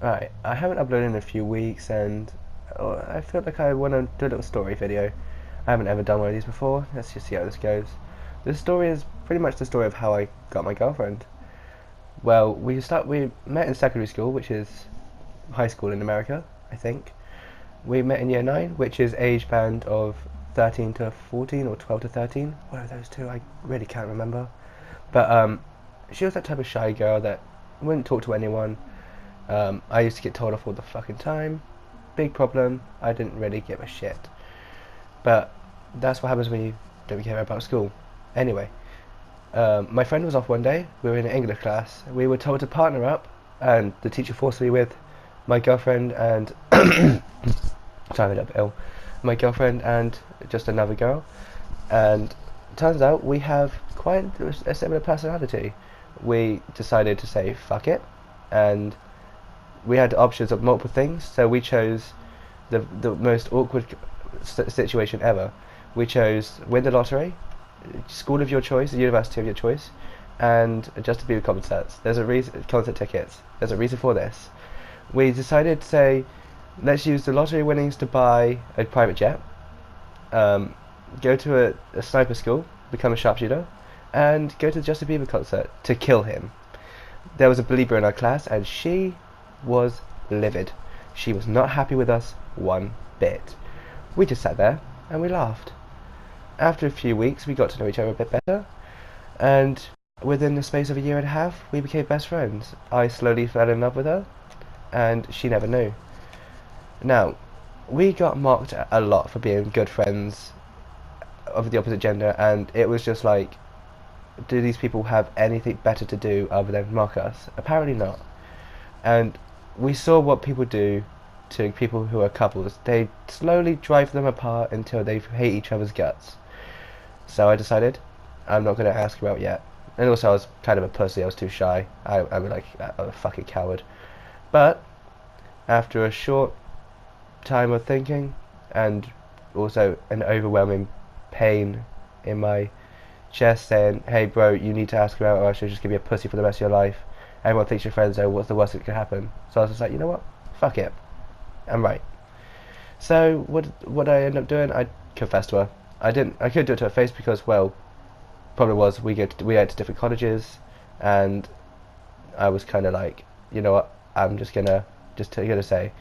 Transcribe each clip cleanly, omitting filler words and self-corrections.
Right, I haven't uploaded in a few weeks, and I feel like I want to do a little story video. I haven't ever done one of these before. Let's just see how this goes. This story is pretty much the story of how I got my girlfriend. Well, we met in secondary school, which is high school in America, I think. We met in year 9, which is age band of 13 to 14 or 12 to 13. What are those two? I really can't remember. But she was that type of shy girl that wouldn't talk to anyone. I used to get told off all the fucking time. Big problem. I didn't really give a shit. But that's what happens when you don't care about school. Anyway, my friend was off one day. We were in an English class. We were told to partner up, and the teacher forced me with my girlfriend and sorry, I'm a little bit ill. My girlfriend and just another girl. And turns out we have quite a similar personality. We decided to say fuck it, and we had options of multiple things, so we chose the most awkward situation ever. We chose win the lottery, school of your choice, university of your choice, and Justin Bieber concerts. There's a reason, concert tickets. There's a reason for this. We decided to say, let's use the lottery winnings to buy a private jet, go to a sniper school, become a sharpshooter, and go to the Justin Bieber concert to kill him. There was a believer in our class, and she was livid. She was not happy with us one bit. We just sat there and we laughed. After a few weeks, we got to know each other a bit better, and within the space of a year and a half, we became best friends. I slowly fell in love with her, and she never knew. Now, we got mocked a lot for being good friends of the opposite gender, and it was just like, do these people have anything better to do other than mock us? Apparently not. And we saw what people do to people who are couples. They slowly drive them apart until they hate each other's guts. So I decided I'm not going to ask her out yet. And also I was kind of a pussy, I was too shy. I was like a fucking coward. But after a short time of thinking, and also an overwhelming pain in my chest saying, hey bro, you need to ask her out or else she'll just give you a pussy for the rest of your life. Everyone thinks you're friends, so what's the worst that could happen? So I was just like, you know what? Fuck it. I'm right. So what I ended up doing, I confessed to her. I couldn't do it to her face because, well, problem was we went to different colleges, and I was kind of like, you know what? I'm just gonna say.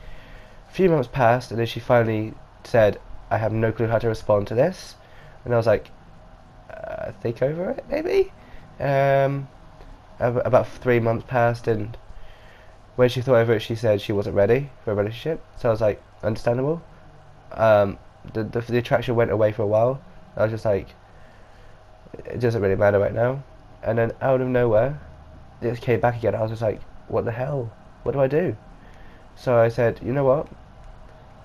A few months passed, and then she finally said, I have no clue how to respond to this, and I was like, think over it, maybe. About 3 months passed, and when she thought over it, she said she wasn't ready for a relationship. So I was like, understandable. The attraction went away for a while. I was just like, it doesn't really matter right now. And then out of nowhere, it came back again. I was just like, what the hell? What do I do? So I said, you know what?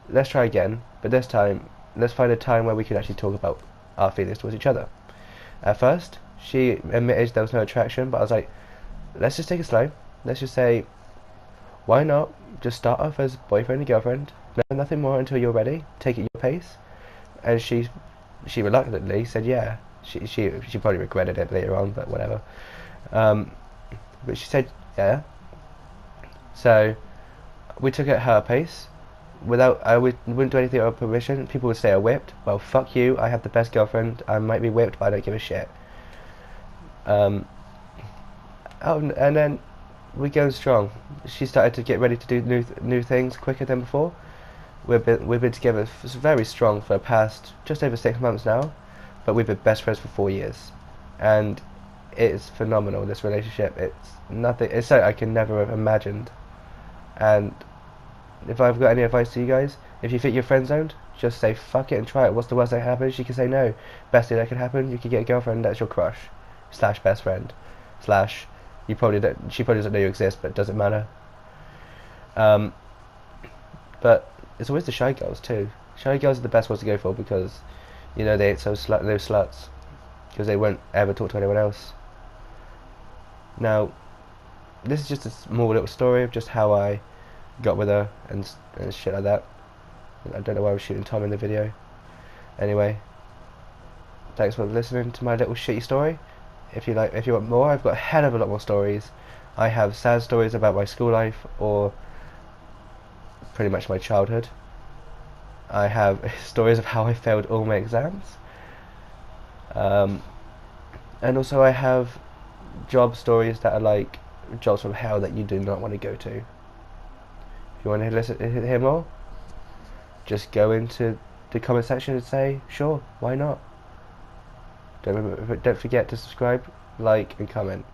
Let's try again, but this time, let's find a time where we can actually talk about our feelings towards each other. At first, she admitted there was no attraction, but I was like, let's just take it slow. Let's just say, why not just start off as boyfriend and girlfriend, nothing more until you're ready, take it your pace. And she reluctantly said yeah. She probably regretted it later on, but whatever. But she said yeah. So we took it at her pace. I wouldn't do anything without permission. People would say I whipped. Well, fuck you. I have the best girlfriend. I might be whipped, but I don't give a shit. And then we're going strong. She started to get ready to do new things quicker than before. We've been together very strong for the past just over 6 months now, but we've been best friends for 4 years, and it's phenomenal. This relationship, it's nothing. It's something I can never have imagined. And if I've got any advice to you guys, if you think you're friend zoned, just say fuck it and try it. What's the worst that can happen? She can say no. Best thing that can happen, you can get a girlfriend that's your crush / best friend / she probably doesn't know you exist, but it doesn't matter. But it's always the shy girls too. Shy girls are the best ones to go for because, you know, they're those sluts, because they won't ever talk to anyone else. Now, this is just a small little story of just how I got with her and shit like that. I don't know why I was shooting Tom in the video. Anyway, thanks for listening to my little shitty story. If you want more, I've got a hell of a lot more stories. I have sad stories about my school life, or pretty much my childhood. I have stories of how I failed all my exams. And also I have job stories that are like jobs from hell that you do not want to go to. If you want to hear more, just go into the comment section and say, sure, why not? Don't forget to subscribe, like, and comment.